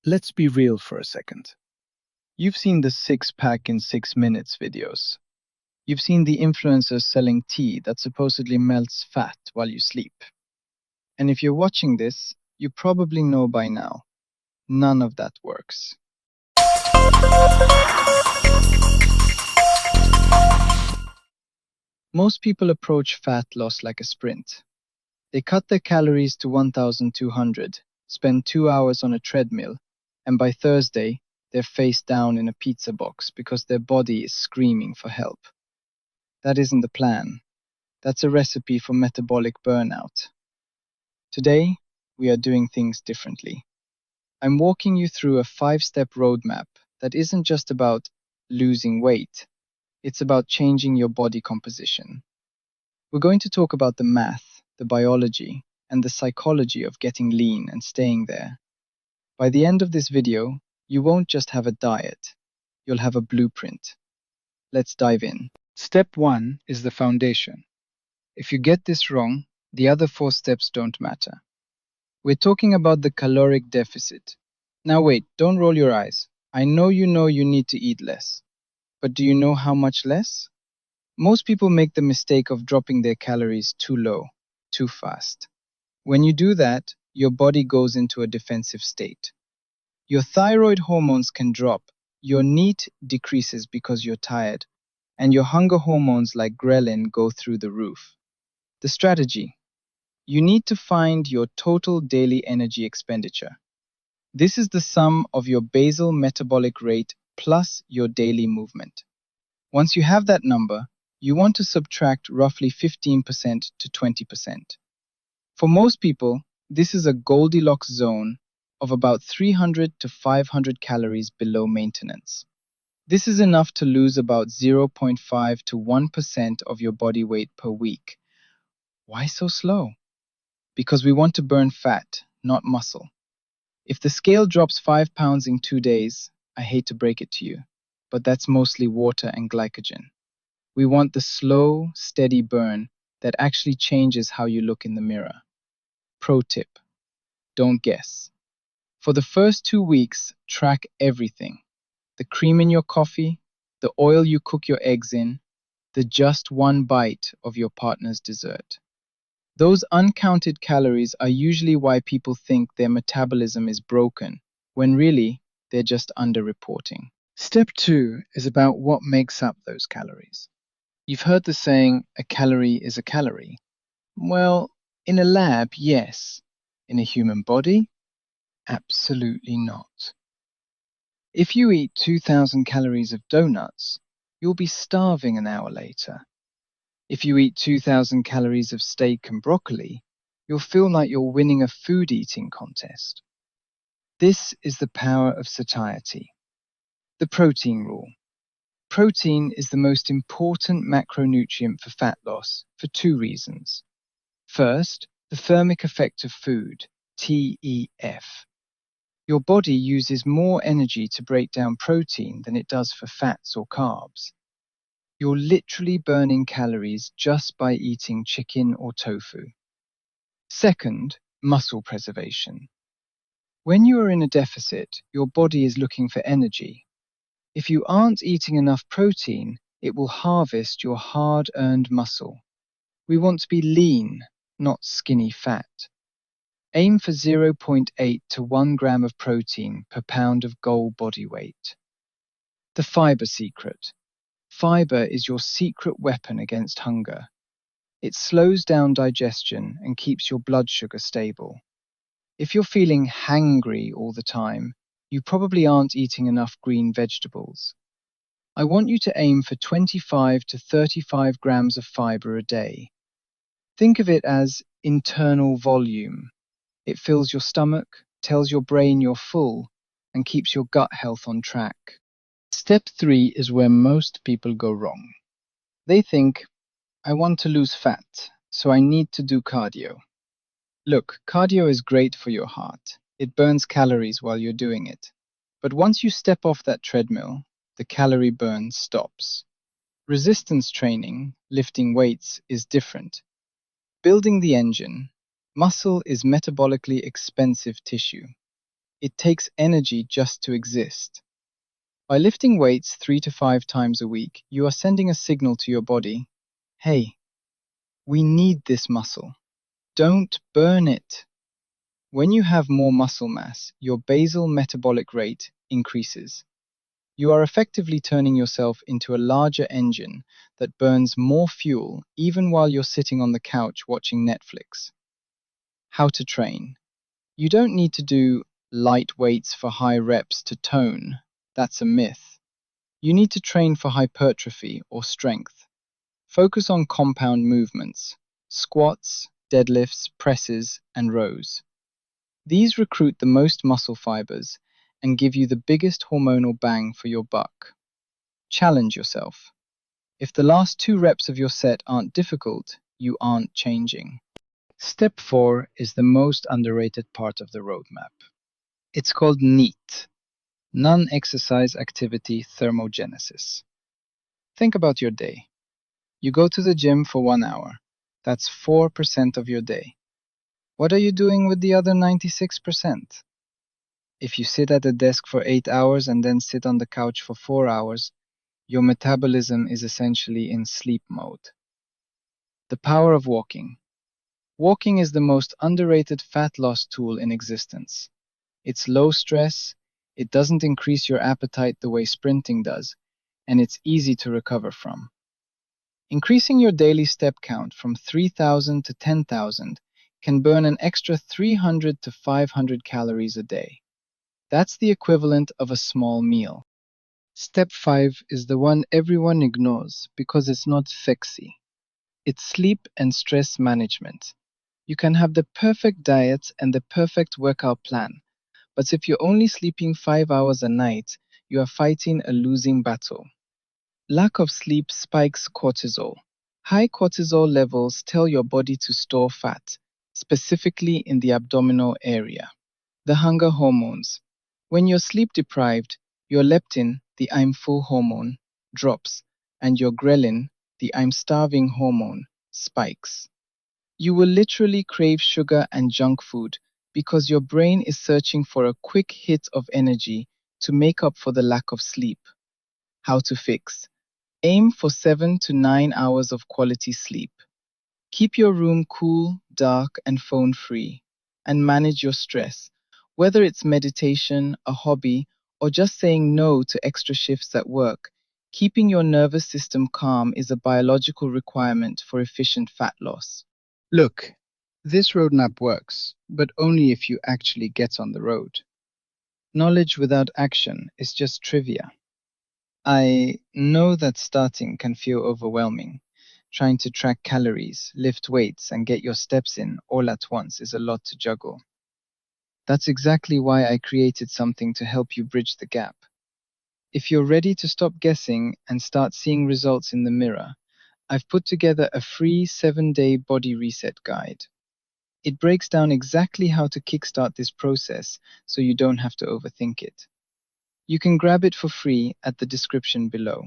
Let's be real for a second. You've seen the six pack in 6 minutes videos. You've seen the influencers selling tea that supposedly melts fat while you sleep. And if you're watching this, you probably know by now, none of that works. Most people approach fat loss like a sprint. They cut their calories to 1,200, spend 2 hours on a treadmill, and by Thursday, they're face down in a pizza box because their body is screaming for help. That isn't the plan. That's a recipe for metabolic burnout. Today, we are doing things differently. I'm walking you through a 5-step roadmap that isn't just about losing weight. It's about changing your body composition. We're going to talk about the math, the biology, and the psychology of getting lean and staying there. By the end of this video, you won't just have a diet, you'll have a blueprint. Let's dive in. Step 1 is the foundation. If you get this wrong, the other 4 steps don't matter. We're talking about the caloric deficit. Now wait, don't roll your eyes. I know you need to eat less. But do you know how much less? Most people make the mistake of dropping their calories too low, too fast. When you do that, your body goes into a defensive state. Your thyroid hormones can drop, your NEAT decreases because you're tired, and your hunger hormones like ghrelin go through the roof. The strategy: you need to find your total daily energy expenditure. This is the sum of your basal metabolic rate plus your daily movement. Once you have that number, you want to subtract roughly 15% to 20%. For most people, this is a Goldilocks zone of about 300 to 500 calories below maintenance. This is enough to lose about 0.5 to 1% of your body weight per week. Why so slow? Because we want to burn fat, not muscle. If the scale drops 5 pounds in 2 days, I hate to break it to you, but that's mostly water and glycogen. We want the slow, steady burn that actually changes how you look in the mirror. Pro tip: don't guess. For the first 2 weeks, track everything. The cream in your coffee, the oil you cook your eggs in, the just one bite of your partner's dessert. Those uncounted calories are usually why people think their metabolism is broken, when really, they're just underreporting. Step 2 is about what makes up those calories. You've heard the saying, a calorie is a calorie. Well, in a lab, yes. In a human body, absolutely not. If you eat 2,000 calories of donuts, you'll be starving an hour later. If you eat 2,000 calories of steak and broccoli, you'll feel like you're winning a food eating contest. This is the power of satiety. The protein rule. Protein is the most important macronutrient for fat loss for 2 reasons. First, the thermic effect of food, TEF. Your body uses more energy to break down protein than it does for fats or carbs. You're literally burning calories just by eating chicken or tofu. Second, muscle preservation. When you are in a deficit, your body is looking for energy. If you aren't eating enough protein, it will harvest your hard-earned muscle. We want to be lean, not skinny fat. Aim for 0.8 to 1 gram of protein per pound of goal body weight. The fiber secret. Fiber is your secret weapon against hunger. It slows down digestion and keeps your blood sugar stable. If you're feeling hangry all the time, you probably aren't eating enough green vegetables. I want you to aim for 25 to 35 grams of fiber a day. Think of it as internal volume. It fills your stomach, tells your brain you're full, and keeps your gut health on track. Step 3 is where most people go wrong. They think, I want to lose fat, so I need to do cardio. Look, cardio is great for your heart. It burns calories while you're doing it. But once you step off that treadmill, the calorie burn stops. Resistance training, lifting weights, is different. Building the engine. Muscle is metabolically expensive tissue. It takes energy just to exist. By lifting weights 3 to 5 times a week, you are sending a signal to your body, hey, we need this muscle. Don't burn it. When you have more muscle mass, your basal metabolic rate increases. You are effectively turning yourself into a larger engine that burns more fuel even while you're sitting on the couch watching Netflix. How to train. You don't need to do light weights for high reps to tone. That's a myth. You need to train for hypertrophy or strength. Focus on compound movements, squats, deadlifts, presses, and rows. These recruit the most muscle fibers and give you the biggest hormonal bang for your buck. Challenge yourself. If the last 2 reps of your set aren't difficult, you aren't changing. Step 4 is the most underrated part of the roadmap. It's called NEAT, Non-Exercise Activity Thermogenesis. Think about your day. You go to the gym for 1 hour. That's 4% of your day. What are you doing with the other 96%? If you sit at a desk for 8 hours and then sit on the couch for 4 hours, your metabolism is essentially in sleep mode. The power of walking. Walking is the most underrated fat loss tool in existence. It's low stress, it doesn't increase your appetite the way sprinting does, and it's easy to recover from. Increasing your daily step count from 3,000 to 10,000 can burn an extra 300 to 500 calories a day. That's the equivalent of a small meal. Step 5 is the one everyone ignores because it's not sexy. It's sleep and stress management. You can have the perfect diet and the perfect workout plan, but if you're only sleeping 5 hours a night, you are fighting a losing battle. Lack of sleep spikes cortisol. High cortisol levels tell your body to store fat, specifically in the abdominal area. The hunger hormones. When you're sleep deprived, your leptin, the I'm full hormone, drops, and your ghrelin, the I'm starving hormone, spikes. You will literally crave sugar and junk food because your brain is searching for a quick hit of energy to make up for the lack of sleep. How to fix? Aim for 7 to 9 hours of quality sleep. Keep your room cool, dark, and phone-free, and manage your stress, whether it's meditation, a hobby, or just saying no to extra shifts at work. Keeping your nervous system calm is a biological requirement for efficient fat loss. Look, this roadmap works, but only if you actually get on the road. Knowledge without action is just trivia. I know that starting can feel overwhelming. Trying to track calories, lift weights, and get your steps in all at once is a lot to juggle. That's exactly why I created something to help you bridge the gap. If you're ready to stop guessing and start seeing results in the mirror, I've put together a free 7-day body reset guide. It breaks down exactly how to kickstart this process so you don't have to overthink it. You can grab it for free at the description below.